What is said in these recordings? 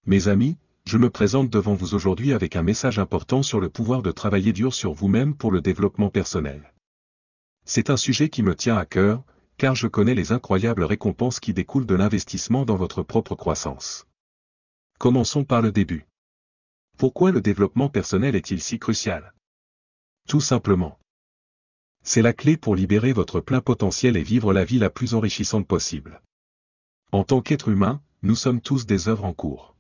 Mes amis, je me présente devant vous aujourd'hui avec un message important sur le pouvoir de travailler dur sur vous-même pour le développement personnel. C'est un sujet qui me tient à cœur, car je connais les incroyables récompenses qui découlent de l'investissement dans votre propre croissance. Commençons par le début. Pourquoi le développement personnel est-il si crucial? Tout simplement. C'est la clé pour libérer votre plein potentiel et vivre la vie la plus enrichissante possible. En tant qu'être humain, nous sommes tous des œuvres en cours.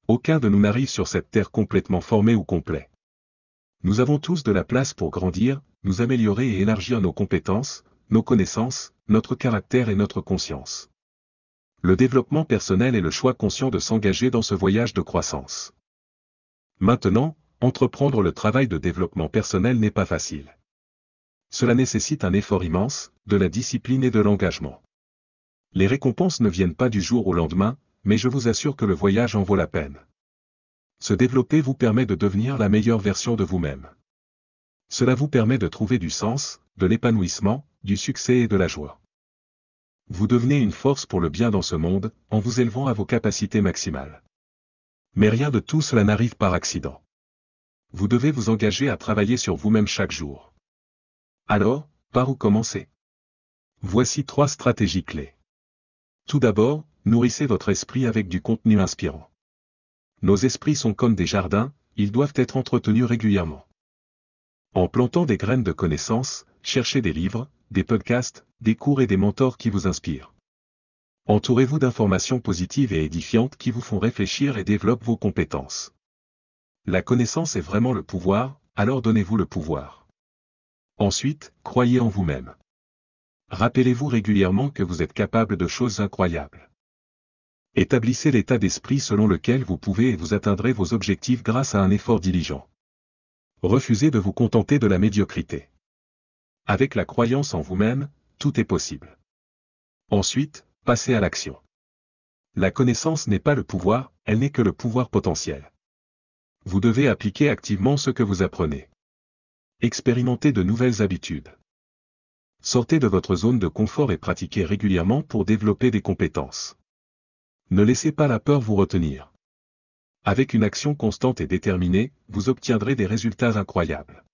Aucun de nous n'arrive sur cette terre complètement formé ou complet. Nous avons tous de la place pour grandir, nous améliorer et élargir nos compétences, nos connaissances, notre caractère et notre conscience. Le développement personnel est le choix conscient de s'engager dans ce voyage de croissance. Maintenant, entreprendre le travail de développement personnel n'est pas facile. Cela nécessite un effort immense, de la discipline et de l'engagement. Les récompenses ne viennent pas du jour au lendemain, mais je vous assure que le voyage en vaut la peine. Se développer vous permet de devenir la meilleure version de vous-même. Cela vous permet de trouver du sens, de l'épanouissement, du succès et de la joie. Vous devenez une force pour le bien dans ce monde, en vous élevant à vos capacités maximales. Mais rien de tout cela n'arrive par accident. Vous devez vous engager à travailler sur vous-même chaque jour. Alors, par où commencer? Voici 3 stratégies clés. Tout d'abord, nourrissez votre esprit avec du contenu inspirant. Nos esprits sont comme des jardins, ils doivent être entretenus régulièrement. En plantant des graines de connaissances, cherchez des livres, des podcasts, des cours et des mentors qui vous inspirent. Entourez-vous d'informations positives et édifiantes qui vous font réfléchir et développent vos compétences. La connaissance est vraiment le pouvoir, alors donnez-vous le pouvoir. Ensuite, croyez en vous-même. Rappelez-vous régulièrement que vous êtes capable de choses incroyables. Établissez l'état d'esprit selon lequel vous pouvez et vous atteindrez vos objectifs grâce à un effort diligent. Refusez de vous contenter de la médiocrité. Avec la croyance en vous-même, tout est possible. Ensuite, passez à l'action. La connaissance n'est pas le pouvoir, elle n'est que le pouvoir potentiel. Vous devez appliquer activement ce que vous apprenez. Expérimentez de nouvelles habitudes. Sortez de votre zone de confort et pratiquez régulièrement pour développer des compétences. Ne laissez pas la peur vous retenir. Avec une action constante et déterminée, vous obtiendrez des résultats incroyables.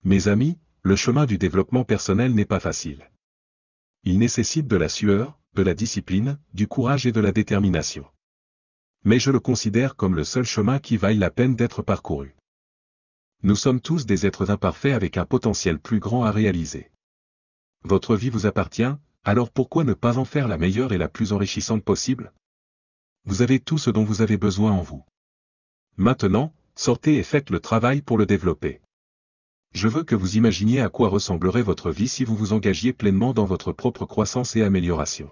Mes amis, le chemin du développement personnel n'est pas facile. Il nécessite de la sueur, de la discipline, du courage et de la détermination. Mais je le considère comme le seul chemin qui vaille la peine d'être parcouru. Nous sommes tous des êtres imparfaits avec un potentiel plus grand à réaliser. Votre vie vous appartient, alors pourquoi ne pas en faire la meilleure et la plus enrichissante possible? Vous avez tout ce dont vous avez besoin en vous. Maintenant, sortez et faites le travail pour le développer. Je veux que vous imaginiez à quoi ressemblerait votre vie si vous vous engagiez pleinement dans votre propre croissance et amélioration.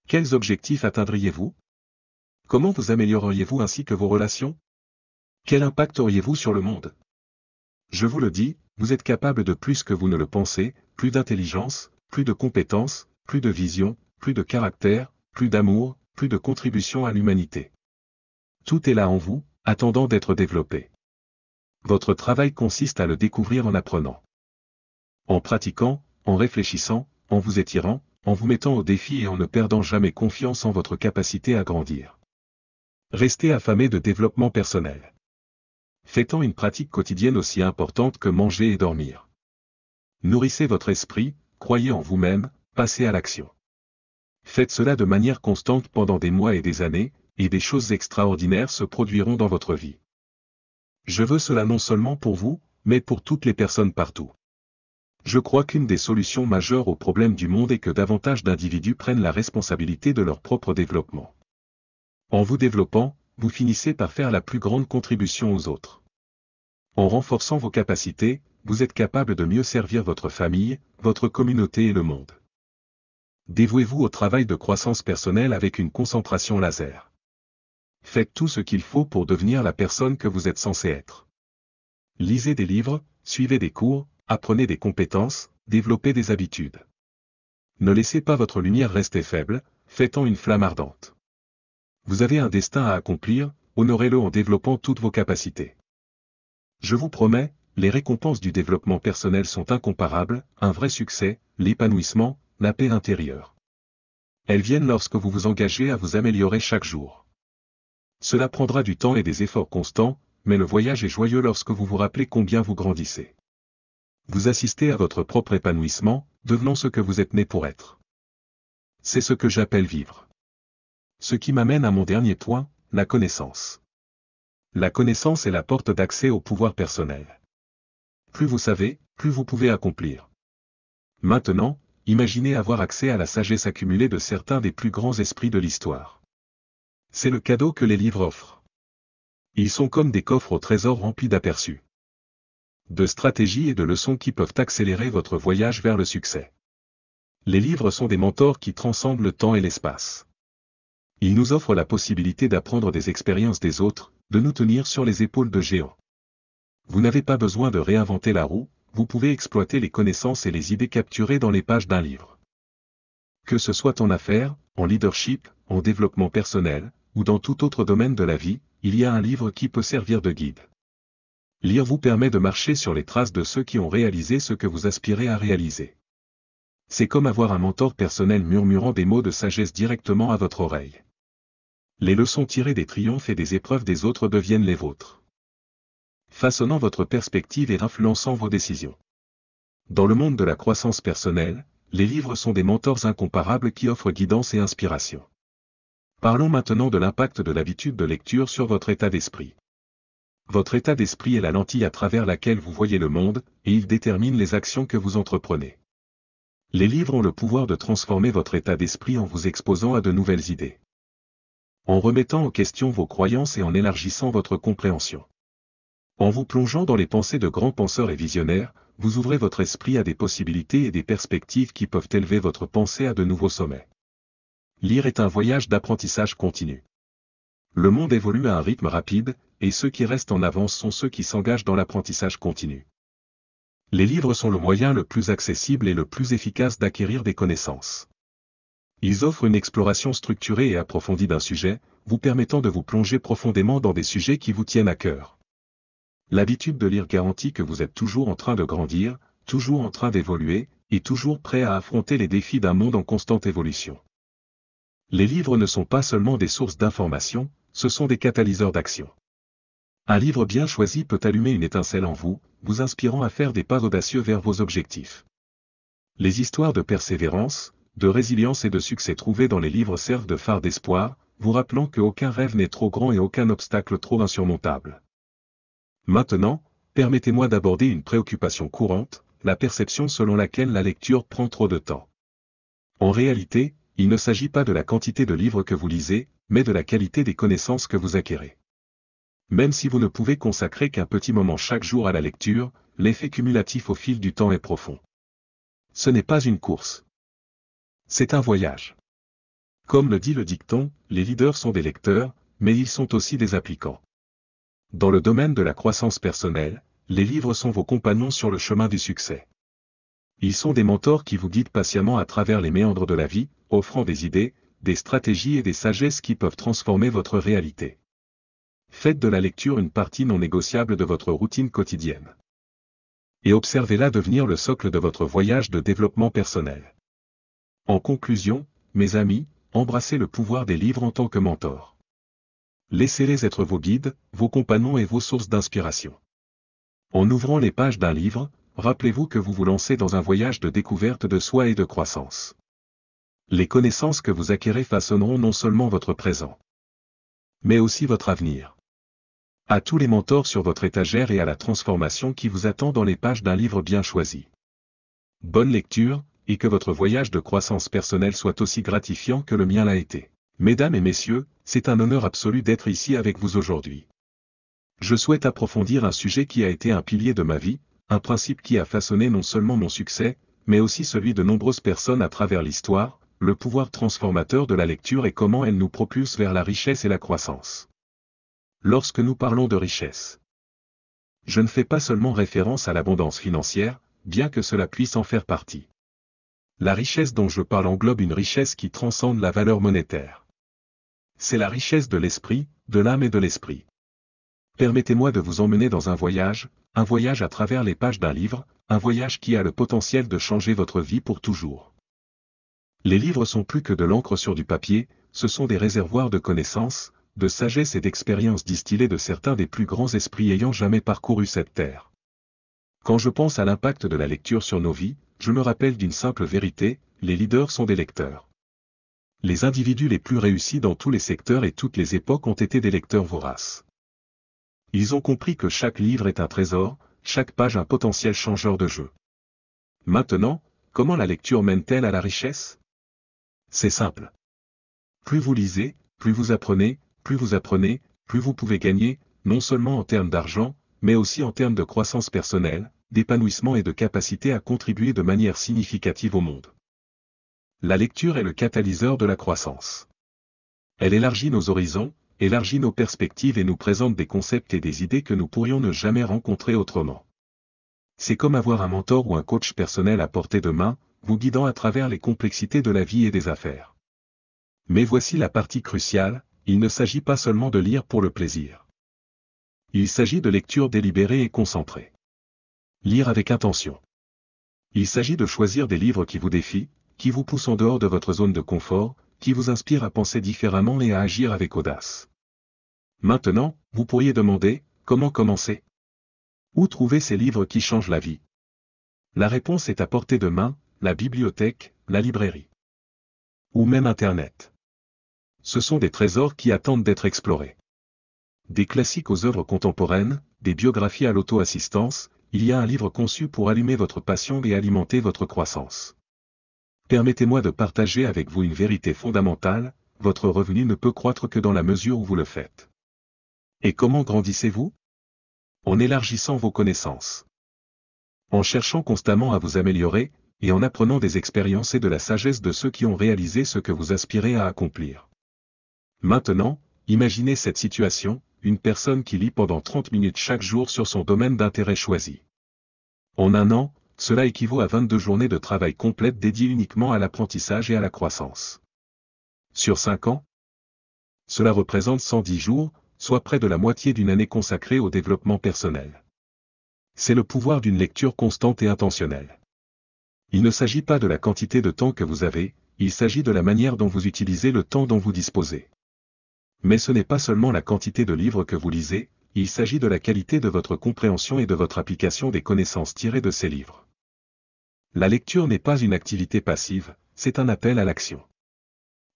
Quels objectifs atteindriez-vous? Comment vous amélioreriez-vous ainsi que vos relations? Quel impact auriez-vous sur le monde? Je vous le dis, vous êtes capable de plus que vous ne le pensez, plus d'intelligence, plus de compétences, plus de vision, plus de caractère, plus d'amour, plus de contribution à l'humanité. Tout est là en vous, attendant d'être développé. Votre travail consiste à le découvrir en apprenant. En pratiquant, en réfléchissant, en vous étirant, en vous mettant au défi et en ne perdant jamais confiance en votre capacité à grandir. Restez affamé de développement personnel. Faites-en une pratique quotidienne aussi importante que manger et dormir. Nourrissez votre esprit, croyez en vous-même, passez à l'action. Faites cela de manière constante pendant des mois et des années, et des choses extraordinaires se produiront dans votre vie. Je veux cela non seulement pour vous, mais pour toutes les personnes partout. Je crois qu'une des solutions majeures aux problèmes du monde est que davantage d'individus prennent la responsabilité de leur propre développement. En vous développant, vous finissez par faire la plus grande contribution aux autres. En renforçant vos capacités, vous êtes capable de mieux servir votre famille, votre communauté et le monde. Dévouez-vous au travail de croissance personnelle avec une concentration laser. Faites tout ce qu'il faut pour devenir la personne que vous êtes censé être. Lisez des livres, suivez des cours, apprenez des compétences, développez des habitudes. Ne laissez pas votre lumière rester faible, faites-en une flamme ardente. Vous avez un destin à accomplir, honorez-le en développant toutes vos capacités. Je vous promets, les récompenses du développement personnel sont incomparables, un vrai succès, l'épanouissement, la paix intérieure. Elles viennent lorsque vous vous engagez à vous améliorer chaque jour. Cela prendra du temps et des efforts constants, mais le voyage est joyeux lorsque vous vous rappelez combien vous grandissez. Vous assistez à votre propre épanouissement, devenant ce que vous êtes né pour être. C'est ce que j'appelle vivre. Ce qui m'amène à mon dernier point, la connaissance. La connaissance est la porte d'accès au pouvoir personnel. Plus vous savez, plus vous pouvez accomplir. Maintenant, imaginez avoir accès à la sagesse accumulée de certains des plus grands esprits de l'histoire. C'est le cadeau que les livres offrent. Ils sont comme des coffres au trésor remplis d'aperçus, de stratégies et de leçons qui peuvent accélérer votre voyage vers le succès. Les livres sont des mentors qui transcendent le temps et l'espace. Ils nous offrent la possibilité d'apprendre des expériences des autres, de nous tenir sur les épaules de géants. Vous n'avez pas besoin de réinventer la roue, vous pouvez exploiter les connaissances et les idées capturées dans les pages d'un livre. Que ce soit en affaires, en leadership, en développement personnel, ou dans tout autre domaine de la vie, il y a un livre qui peut servir de guide. Lire vous permet de marcher sur les traces de ceux qui ont réalisé ce que vous aspirez à réaliser. C'est comme avoir un mentor personnel murmurant des mots de sagesse directement à votre oreille. Les leçons tirées des triomphes et des épreuves des autres deviennent les vôtres, façonnant votre perspective et influençant vos décisions. Dans le monde de la croissance personnelle, les livres sont des mentors incomparables qui offrent guidance et inspiration. Parlons maintenant de l'impact de l'habitude de lecture sur votre état d'esprit. Votre état d'esprit est la lentille à travers laquelle vous voyez le monde, et il détermine les actions que vous entreprenez. Les livres ont le pouvoir de transformer votre état d'esprit en vous exposant à de nouvelles idées, en remettant en question vos croyances et en élargissant votre compréhension. En vous plongeant dans les pensées de grands penseurs et visionnaires, vous ouvrez votre esprit à des possibilités et des perspectives qui peuvent élever votre pensée à de nouveaux sommets. Lire est un voyage d'apprentissage continu. Le monde évolue à un rythme rapide, et ceux qui restent en avance sont ceux qui s'engagent dans l'apprentissage continu. Les livres sont le moyen le plus accessible et le plus efficace d'acquérir des connaissances. Ils offrent une exploration structurée et approfondie d'un sujet, vous permettant de vous plonger profondément dans des sujets qui vous tiennent à cœur. L'habitude de lire garantit que vous êtes toujours en train de grandir, toujours en train d'évoluer, et toujours prêt à affronter les défis d'un monde en constante évolution. Les livres ne sont pas seulement des sources d'information, ce sont des catalyseurs d'action. Un livre bien choisi peut allumer une étincelle en vous, vous inspirant à faire des pas audacieux vers vos objectifs. Les histoires de persévérance, de résilience et de succès trouvés dans les livres servent de phare d'espoir, vous rappelant qu'aucun rêve n'est trop grand et aucun obstacle trop insurmontable. Maintenant, permettez-moi d'aborder une préoccupation courante, la perception selon laquelle la lecture prend trop de temps. En réalité, il ne s'agit pas de la quantité de livres que vous lisez, mais de la qualité des connaissances que vous acquérez. Même si vous ne pouvez consacrer qu'un petit moment chaque jour à la lecture, l'effet cumulatif au fil du temps est profond. Ce n'est pas une course. C'est un voyage. Comme le dit le dicton, les leaders sont des lecteurs, mais ils sont aussi des applicants. Dans le domaine de la croissance personnelle, les livres sont vos compagnons sur le chemin du succès. Ils sont des mentors qui vous guident patiemment à travers les méandres de la vie, offrant des idées, des stratégies et des sagesses qui peuvent transformer votre réalité. Faites de la lecture une partie non négociable de votre routine quotidienne. Et observez-la devenir le socle de votre voyage de développement personnel. En conclusion, mes amis, embrassez le pouvoir des livres en tant que mentor. Laissez-les être vos guides, vos compagnons et vos sources d'inspiration. En ouvrant les pages d'un livre, rappelez-vous que vous vous lancez dans un voyage de découverte de soi et de croissance. Les connaissances que vous acquérez façonneront non seulement votre présent, mais aussi votre avenir. À tous les mentors sur votre étagère et à la transformation qui vous attend dans les pages d'un livre bien choisi. Bonne lecture, et que votre voyage de croissance personnelle soit aussi gratifiant que le mien l'a été. Mesdames et messieurs, c'est un honneur absolu d'être ici avec vous aujourd'hui. Je souhaite approfondir un sujet qui a été un pilier de ma vie, un principe qui a façonné non seulement mon succès, mais aussi celui de nombreuses personnes à travers l'histoire, le pouvoir transformateur de la lecture et comment elle nous propulse vers la richesse et la croissance. Lorsque nous parlons de richesse, je ne fais pas seulement référence à l'abondance financière, bien que cela puisse en faire partie. La richesse dont je parle englobe une richesse qui transcende la valeur monétaire. C'est la richesse de l'esprit, de l'âme et de l'esprit. Permettez-moi de vous emmener dans un voyage à travers les pages d'un livre, un voyage qui a le potentiel de changer votre vie pour toujours. Les livres sont plus que de l'encre sur du papier, ce sont des réservoirs de connaissances, de sagesse et d'expérience distillée de certains des plus grands esprits ayant jamais parcouru cette terre. Quand je pense à l'impact de la lecture sur nos vies, je me rappelle d'une simple vérité, les leaders sont des lecteurs. Les individus les plus réussis dans tous les secteurs et toutes les époques ont été des lecteurs voraces. Ils ont compris que chaque livre est un trésor, chaque page un potentiel changeur de jeu. Maintenant, comment la lecture mène-t-elle à la richesse? C'est simple. Plus vous lisez, plus vous apprenez, plus vous pouvez gagner, non seulement en termes d'argent, mais aussi en termes de croissance personnelle, d'épanouissement et de capacité à contribuer de manière significative au monde. La lecture est le catalyseur de la croissance. Elle élargit nos horizons, élargit nos perspectives et nous présente des concepts et des idées que nous pourrions ne jamais rencontrer autrement. C'est comme avoir un mentor ou un coach personnel à portée de main, vous guidant à travers les complexités de la vie et des affaires. Mais voici la partie cruciale, il ne s'agit pas seulement de lire pour le plaisir. Il s'agit de lecture délibérée et concentrée. Lire avec intention. Il s'agit de choisir des livres qui vous défient, qui vous poussent en dehors de votre zone de confort, qui vous inspirent à penser différemment et à agir avec audace. Maintenant, vous pourriez demander, comment commencer? Où trouver ces livres qui changent la vie? La réponse est à portée de main, la bibliothèque, la librairie. Ou même Internet. Ce sont des trésors qui attendent d'être explorés. Des classiques aux œuvres contemporaines, des biographies à l'auto-assistance, il y a un livre conçu pour allumer votre passion et alimenter votre croissance. Permettez-moi de partager avec vous une vérité fondamentale, votre revenu ne peut croître que dans la mesure où vous le faites. Et comment grandissez-vous? En élargissant vos connaissances. En cherchant constamment à vous améliorer, et en apprenant des expériences et de la sagesse de ceux qui ont réalisé ce que vous aspirez à accomplir. Maintenant, imaginez cette situation, une personne qui lit pendant 30 minutes chaque jour sur son domaine d'intérêt choisi. En un an, cela équivaut à 22 journées de travail complètes dédiées uniquement à l'apprentissage et à la croissance. Sur 5 ans, cela représente 110 jours, soit près de la moitié d'une année consacrée au développement personnel. C'est le pouvoir d'une lecture constante et intentionnelle. Il ne s'agit pas de la quantité de temps que vous avez, il s'agit de la manière dont vous utilisez le temps dont vous disposez. Mais ce n'est pas seulement la quantité de livres que vous lisez, il s'agit de la qualité de votre compréhension et de votre application des connaissances tirées de ces livres. La lecture n'est pas une activité passive, c'est un appel à l'action.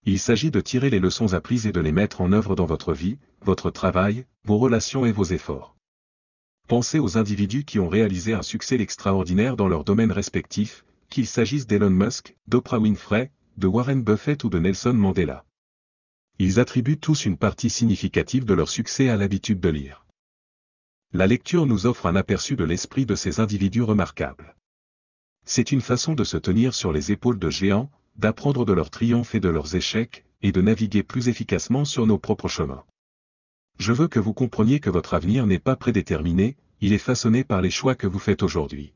Il s'agit de tirer les leçons apprises et de les mettre en œuvre dans votre vie, votre travail, vos relations et vos efforts. Pensez aux individus qui ont réalisé un succès extraordinaire dans leurs domaines respectifs, qu'il s'agisse d'Elon Musk, d'Oprah Winfrey, de Warren Buffett ou de Nelson Mandela. Ils attribuent tous une partie significative de leur succès à l'habitude de lire. La lecture nous offre un aperçu de l'esprit de ces individus remarquables. C'est une façon de se tenir sur les épaules de géants, d'apprendre de leurs triomphes et de leurs échecs, et de naviguer plus efficacement sur nos propres chemins. Je veux que vous compreniez que votre avenir n'est pas prédéterminé, il est façonné par les choix que vous faites aujourd'hui.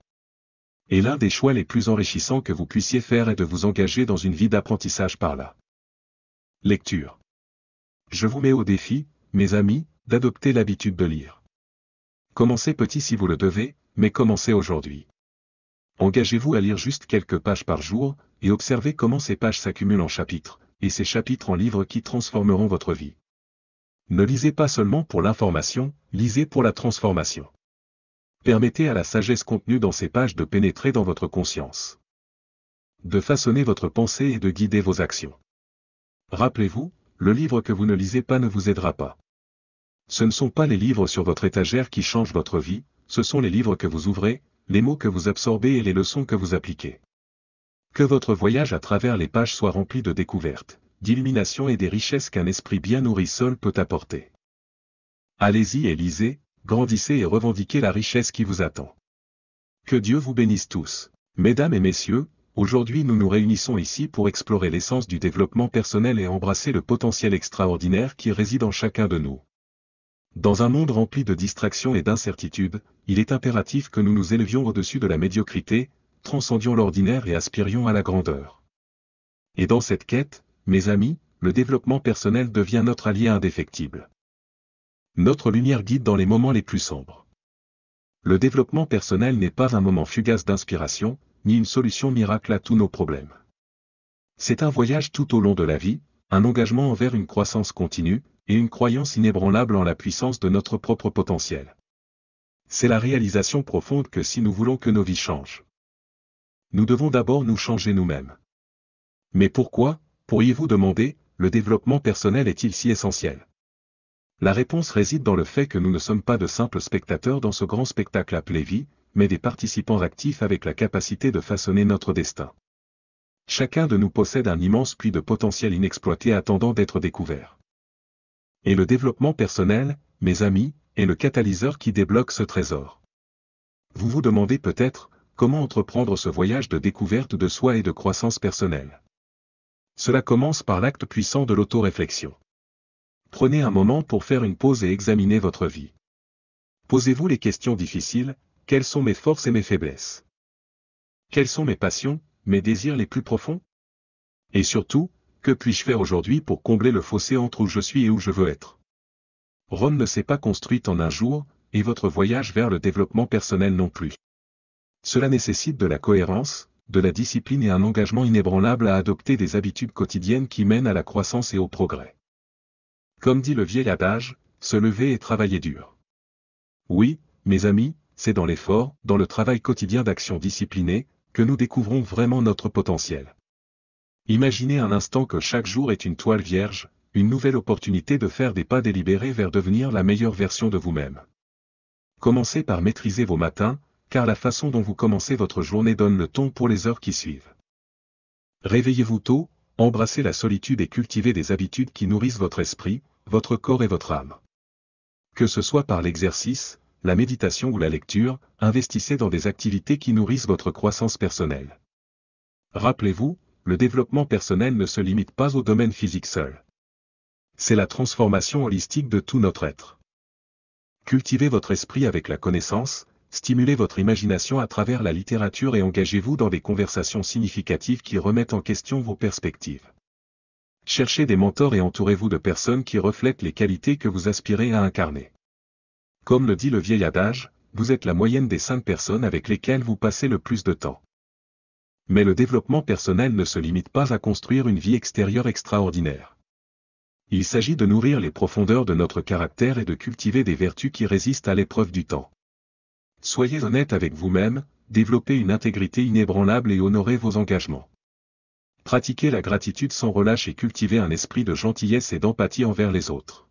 Et l'un des choix les plus enrichissants que vous puissiez faire est de vous engager dans une vie d'apprentissage par la lecture. Je vous mets au défi, mes amis, d'adopter l'habitude de lire. Commencez petit si vous le devez, mais commencez aujourd'hui. Engagez-vous à lire juste quelques pages par jour, et observez comment ces pages s'accumulent en chapitres, et ces chapitres en livres qui transformeront votre vie. Ne lisez pas seulement pour l'information, lisez pour la transformation. Permettez à la sagesse contenue dans ces pages de pénétrer dans votre conscience. De façonner votre pensée et de guider vos actions. Rappelez-vous, le livre que vous ne lisez pas ne vous aidera pas. Ce ne sont pas les livres sur votre étagère qui changent votre vie, ce sont les livres que vous ouvrez, les mots que vous absorbez et les leçons que vous appliquez. Que votre voyage à travers les pages soit rempli de découvertes, d'illuminations et des richesses qu'un esprit bien nourri seul peut apporter. Allez-y et lisez, grandissez et revendiquez la richesse qui vous attend. Que Dieu vous bénisse tous. Mesdames et messieurs, aujourd'hui nous nous réunissons ici pour explorer l'essence du développement personnel et embrasser le potentiel extraordinaire qui réside en chacun de nous. Dans un monde rempli de distractions et d'incertitudes, il est impératif que nous nous élevions au-dessus de la médiocrité, transcendions l'ordinaire et aspirions à la grandeur. Et dans cette quête, mes amis, le développement personnel devient notre allié indéfectible. Notre lumière guide dans les moments les plus sombres. Le développement personnel n'est pas un moment fugace d'inspiration, ni une solution miracle à tous nos problèmes. C'est un voyage tout au long de la vie, un engagement envers une croissance continue, et une croyance inébranlable en la puissance de notre propre potentiel. C'est la réalisation profonde que si nous voulons que nos vies changent, nous devons d'abord nous changer nous-mêmes. Mais pourquoi, pourriez-vous demander, le développement personnel est-il si essentiel? La réponse réside dans le fait que nous ne sommes pas de simples spectateurs dans ce grand spectacle appelé vie, mais des participants actifs avec la capacité de façonner notre destin. Chacun de nous possède un immense puits de potentiel inexploité attendant d'être découvert. Et le développement personnel, mes amis, est le catalyseur qui débloque ce trésor. Vous vous demandez peut-être, comment entreprendre ce voyage de découverte de soi et de croissance personnelle. Cela commence par l'acte puissant de l'autoréflexion. Prenez un moment pour faire une pause et examiner votre vie. Posez-vous les questions difficiles, quelles sont mes forces et mes faiblesses? Quelles sont mes passions, mes désirs les plus profonds? Et surtout, que puis-je faire aujourd'hui pour combler le fossé entre où je suis et où je veux être? Rome ne s'est pas construite en un jour, et votre voyage vers le développement personnel non plus. Cela nécessite de la cohérence, de la discipline et un engagement inébranlable à adopter des habitudes quotidiennes qui mènent à la croissance et au progrès. Comme dit le vieil adage, se lever et travailler dur. Oui, mes amis, c'est dans l'effort, dans le travail quotidien d'action disciplinée, que nous découvrons vraiment notre potentiel. Imaginez un instant que chaque jour est une toile vierge, une nouvelle opportunité de faire des pas délibérés vers devenir la meilleure version de vous-même. Commencez par maîtriser vos matins, car la façon dont vous commencez votre journée donne le ton pour les heures qui suivent. Réveillez-vous tôt, embrassez la solitude et cultivez des habitudes qui nourrissent votre esprit, votre corps et votre âme. Que ce soit par l'exercice, la méditation ou la lecture, investissez dans des activités qui nourrissent votre croissance personnelle. Rappelez-vous, le développement personnel ne se limite pas au domaine physique seul. C'est la transformation holistique de tout notre être. Cultivez votre esprit avec la connaissance, stimulez votre imagination à travers la littérature et engagez-vous dans des conversations significatives qui remettent en question vos perspectives. Cherchez des mentors et entourez-vous de personnes qui reflètent les qualités que vous aspirez à incarner. Comme le dit le vieil adage, vous êtes la moyenne des 5 personnes avec lesquelles vous passez le plus de temps. Mais le développement personnel ne se limite pas à construire une vie extérieure extraordinaire. Il s'agit de nourrir les profondeurs de notre caractère et de cultiver des vertus qui résistent à l'épreuve du temps. Soyez honnête avec vous-même, développez une intégrité inébranlable et honorez vos engagements. Pratiquez la gratitude sans relâche et cultivez un esprit de gentillesse et d'empathie envers les autres.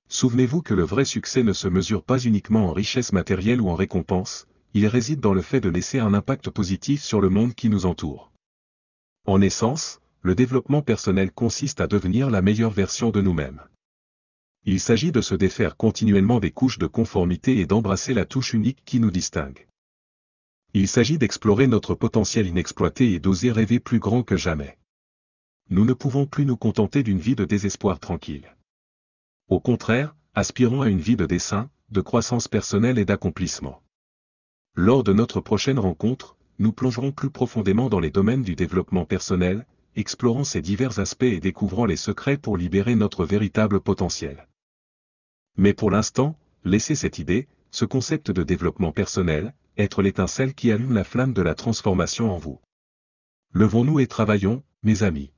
Souvenez-vous que le vrai succès ne se mesure pas uniquement en richesse matérielle ou en récompense, il réside dans le fait de laisser un impact positif sur le monde qui nous entoure. En essence, le développement personnel consiste à devenir la meilleure version de nous-mêmes. Il s'agit de se défaire continuellement des couches de conformité et d'embrasser la touche unique qui nous distingue. Il s'agit d'explorer notre potentiel inexploité et d'oser rêver plus grand que jamais. Nous ne pouvons plus nous contenter d'une vie de désespoir tranquille. Au contraire, aspirons à une vie de dessein, de croissance personnelle et d'accomplissement. Lors de notre prochaine rencontre, nous plongerons plus profondément dans les domaines du développement personnel, explorant ses divers aspects et découvrant les secrets pour libérer notre véritable potentiel. Mais pour l'instant, laissez cette idée, ce concept de développement personnel, être l'étincelle qui allume la flamme de la transformation en vous. Levons-nous et travaillons, mes amis.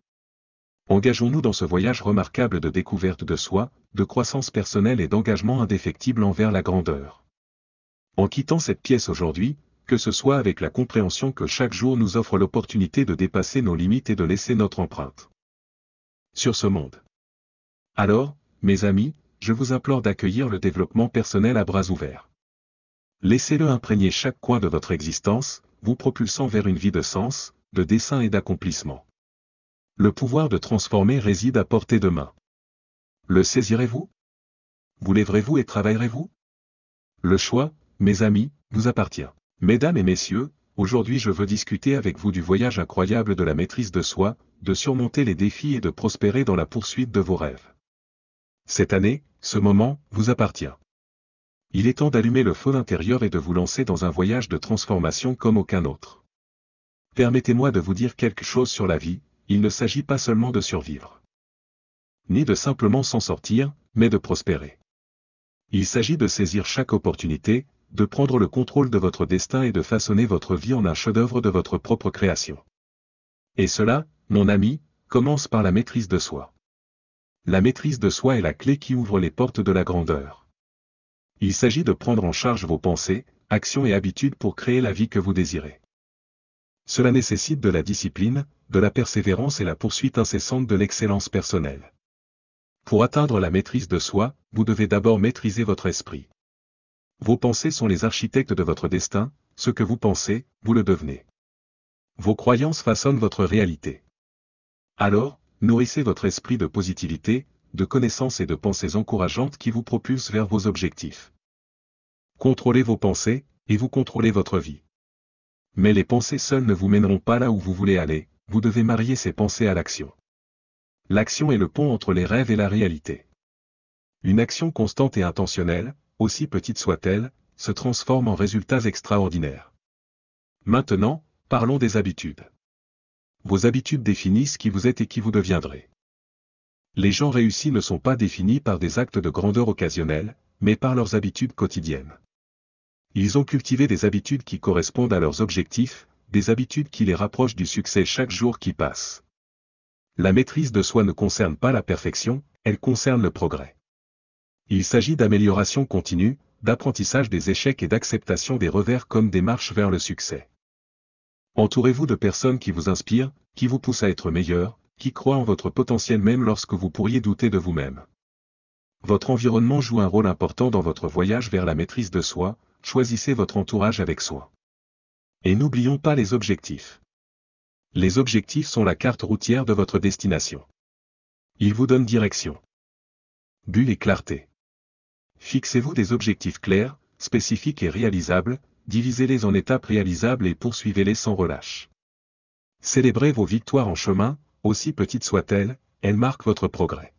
Engageons-nous dans ce voyage remarquable de découverte de soi, de croissance personnelle et d'engagement indéfectible envers la grandeur. En quittant cette pièce aujourd'hui, que ce soit avec la compréhension que chaque jour nous offre l'opportunité de dépasser nos limites et de laisser notre empreinte sur ce monde. Alors, mes amis, je vous implore d'accueillir le développement personnel à bras ouverts. Laissez-le imprégner chaque coin de votre existence, vous propulsant vers une vie de sens, de dessein et d'accomplissement. Le pouvoir de transformer réside à portée de main. Le saisirez-vous? Vous lèverez-vous et travaillerez-vous? Le choix, mes amis, vous appartient. Mesdames et messieurs, aujourd'hui je veux discuter avec vous du voyage incroyable de la maîtrise de soi, de surmonter les défis et de prospérer dans la poursuite de vos rêves. Cette année, ce moment, vous appartient. Il est temps d'allumer le feu intérieur et de vous lancer dans un voyage de transformation comme aucun autre. Permettez-moi de vous dire quelque chose sur la vie, il ne s'agit pas seulement de survivre. Ni de simplement s'en sortir, mais de prospérer. Il s'agit de saisir chaque opportunité, de prendre le contrôle de votre destin et de façonner votre vie en un chef-d'œuvre de votre propre création. Et cela, mon ami, commence par la maîtrise de soi. La maîtrise de soi est la clé qui ouvre les portes de la grandeur. Il s'agit de prendre en charge vos pensées, actions et habitudes pour créer la vie que vous désirez. Cela nécessite de la discipline, de la persévérance et la poursuite incessante de l'excellence personnelle. Pour atteindre la maîtrise de soi, vous devez d'abord maîtriser votre esprit. Vos pensées sont les architectes de votre destin, ce que vous pensez, vous le devenez. Vos croyances façonnent votre réalité. Alors, nourrissez votre esprit de positivité, de connaissances et de pensées encourageantes qui vous propulsent vers vos objectifs. Contrôlez vos pensées, et vous contrôlez votre vie. Mais les pensées seules ne vous mèneront pas là où vous voulez aller, vous devez marier ces pensées à l'action. L'action est le pont entre les rêves et la réalité. Une action constante et intentionnelle, aussi petite soit-elle, se transforme en résultats extraordinaires. Maintenant, parlons des habitudes. Vos habitudes définissent qui vous êtes et qui vous deviendrez. Les gens réussis ne sont pas définis par des actes de grandeur occasionnels, mais par leurs habitudes quotidiennes. Ils ont cultivé des habitudes qui correspondent à leurs objectifs, des habitudes qui les rapprochent du succès chaque jour qui passe. La maîtrise de soi ne concerne pas la perfection, elle concerne le progrès. Il s'agit d'amélioration continue, d'apprentissage des échecs et d'acceptation des revers comme des marches vers le succès. Entourez-vous de personnes qui vous inspirent, qui vous poussent à être meilleur, qui croient en votre potentiel même lorsque vous pourriez douter de vous-même. Votre environnement joue un rôle important dans votre voyage vers la maîtrise de soi, choisissez votre entourage avec soin. Et n'oublions pas les objectifs. Les objectifs sont la carte routière de votre destination. Ils vous donnent direction. But et clarté. Fixez-vous des objectifs clairs, spécifiques et réalisables, divisez-les en étapes réalisables et poursuivez-les sans relâche. Célébrez vos victoires en chemin, aussi petites soient-elles, elles marquent votre progrès.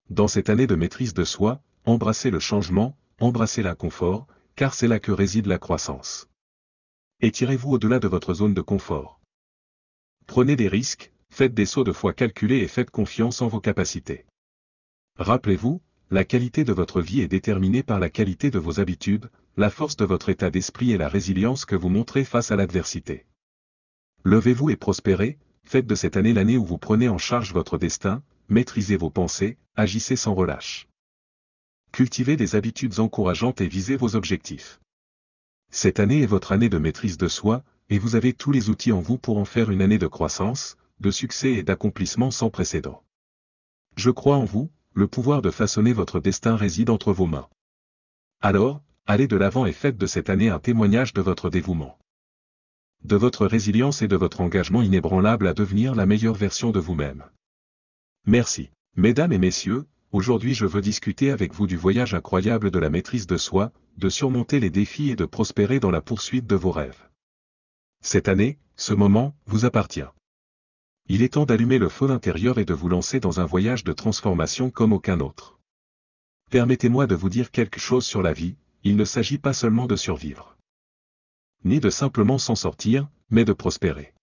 Dans cette année de maîtrise de soi, embrassez le changement, embrassez l'inconfort, car c'est là que réside la croissance. Étirez-vous au-delà de votre zone de confort. Prenez des risques, faites des sauts de foi calculés et faites confiance en vos capacités. Rappelez-vous, la qualité de votre vie est déterminée par la qualité de vos habitudes, la force de votre état d'esprit et la résilience que vous montrez face à l'adversité. Levez-vous et prospérez, faites de cette année l'année où vous prenez en charge votre destin, maîtrisez vos pensées, agissez sans relâche. Cultivez des habitudes encourageantes et visez vos objectifs. Cette année est votre année de maîtrise de soi, et vous avez tous les outils en vous pour en faire une année de croissance, de succès et d'accomplissement sans précédent. Je crois en vous, le pouvoir de façonner votre destin réside entre vos mains. Alors, allez de l'avant et faites de cette année un témoignage de votre dévouement, de votre résilience et de votre engagement inébranlable à devenir la meilleure version de vous-même. Merci. Mesdames et messieurs, aujourd'hui je veux discuter avec vous du voyage incroyable de la maîtrise de soi, de surmonter les défis et de prospérer dans la poursuite de vos rêves. Cette année, ce moment, vous appartient. Il est temps d'allumer le feu intérieur et de vous lancer dans un voyage de transformation comme aucun autre. Permettez-moi de vous dire quelque chose sur la vie, il ne s'agit pas seulement de survivre, ni de simplement s'en sortir, mais de prospérer.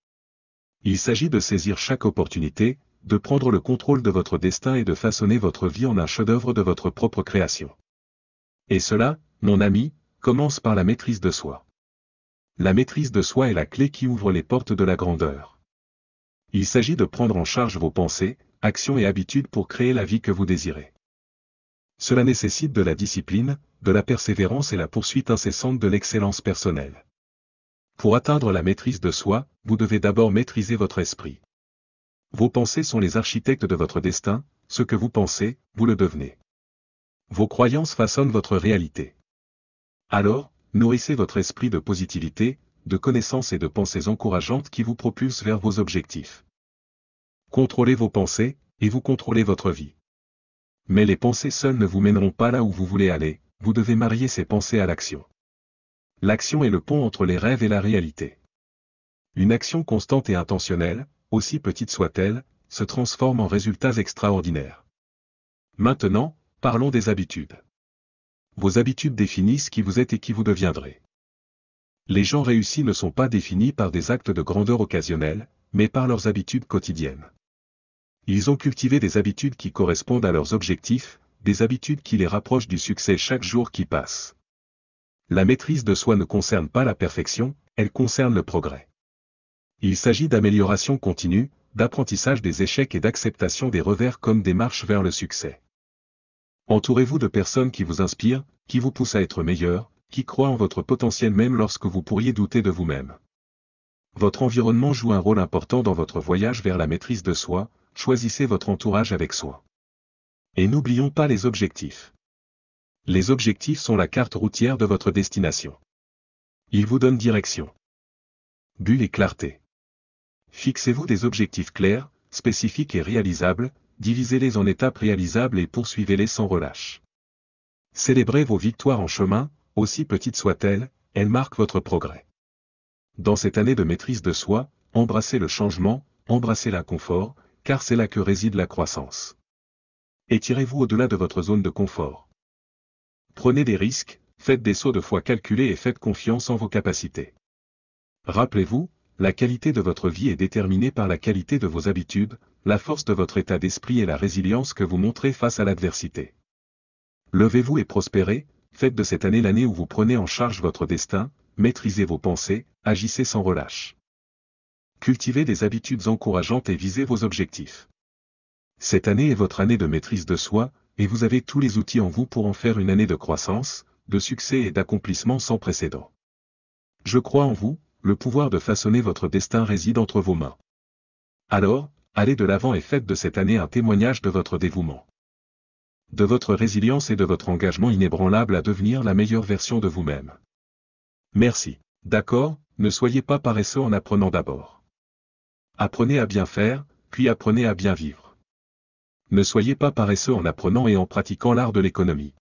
Il s'agit de saisir chaque opportunité, de prendre le contrôle de votre destin et de façonner votre vie en un chef-d'œuvre de votre propre création. Et cela, mon ami, commence par la maîtrise de soi. La maîtrise de soi est la clé qui ouvre les portes de la grandeur. Il s'agit de prendre en charge vos pensées, actions et habitudes pour créer la vie que vous désirez. Cela nécessite de la discipline, de la persévérance et la poursuite incessante de l'excellence personnelle. Pour atteindre la maîtrise de soi, vous devez d'abord maîtriser votre esprit. Vos pensées sont les architectes de votre destin, ce que vous pensez, vous le devenez. Vos croyances façonnent votre réalité. Alors, nourrissez votre esprit de positivité, de connaissances et de pensées encourageantes qui vous propulsent vers vos objectifs. Contrôlez vos pensées, et vous contrôlez votre vie. Mais les pensées seules ne vous mèneront pas là où vous voulez aller, vous devez marier ces pensées à l'action. L'action est le pont entre les rêves et la réalité. Une action constante et intentionnelle, aussi petite soit-elle, se transforme en résultats extraordinaires. Maintenant, parlons des habitudes. Vos habitudes définissent qui vous êtes et qui vous deviendrez. Les gens réussis ne sont pas définis par des actes de grandeur occasionnels, mais par leurs habitudes quotidiennes. Ils ont cultivé des habitudes qui correspondent à leurs objectifs, des habitudes qui les rapprochent du succès chaque jour qui passe. La maîtrise de soi ne concerne pas la perfection, elle concerne le progrès. Il s'agit d'amélioration continue, d'apprentissage des échecs et d'acceptation des revers comme des marches vers le succès. Entourez-vous de personnes qui vous inspirent, qui vous poussent à être meilleur, qui croient en votre potentiel même lorsque vous pourriez douter de vous-même. Votre environnement joue un rôle important dans votre voyage vers la maîtrise de soi, choisissez votre entourage avec soin. Et n'oublions pas les objectifs. Les objectifs sont la carte routière de votre destination. Ils vous donnent direction. Bulle et clarté. Fixez-vous des objectifs clairs, spécifiques et réalisables, divisez-les en étapes réalisables et poursuivez-les sans relâche. Célébrez vos victoires en chemin, aussi petites soient-elles, elles marquent votre progrès. Dans cette année de maîtrise de soi, embrassez le changement, embrassez l'inconfort, car c'est là que réside la croissance. Étirez-vous au-delà de votre zone de confort. Prenez des risques, faites des sauts de foi calculés et faites confiance en vos capacités. Rappelez-vous, la qualité de votre vie est déterminée par la qualité de vos habitudes, la force de votre état d'esprit et la résilience que vous montrez face à l'adversité. Levez-vous et prospérez, faites de cette année l'année où vous prenez en charge votre destin, maîtrisez vos pensées, agissez sans relâche. Cultivez des habitudes encourageantes et visez vos objectifs. Cette année est votre année de maîtrise de soi, et vous avez tous les outils en vous pour en faire une année de croissance, de succès et d'accomplissement sans précédent. Je crois en vous, le pouvoir de façonner votre destin réside entre vos mains. Alors, allez de l'avant et faites de cette année un témoignage de votre dévouement, de votre résilience et de votre engagement inébranlable à devenir la meilleure version de vous-même. Merci. D'accord, ne soyez pas paresseux en apprenant d'abord. Apprenez à bien faire, puis apprenez à bien vivre. Ne soyez pas paresseux en apprenant et en pratiquant l'art de l'économie.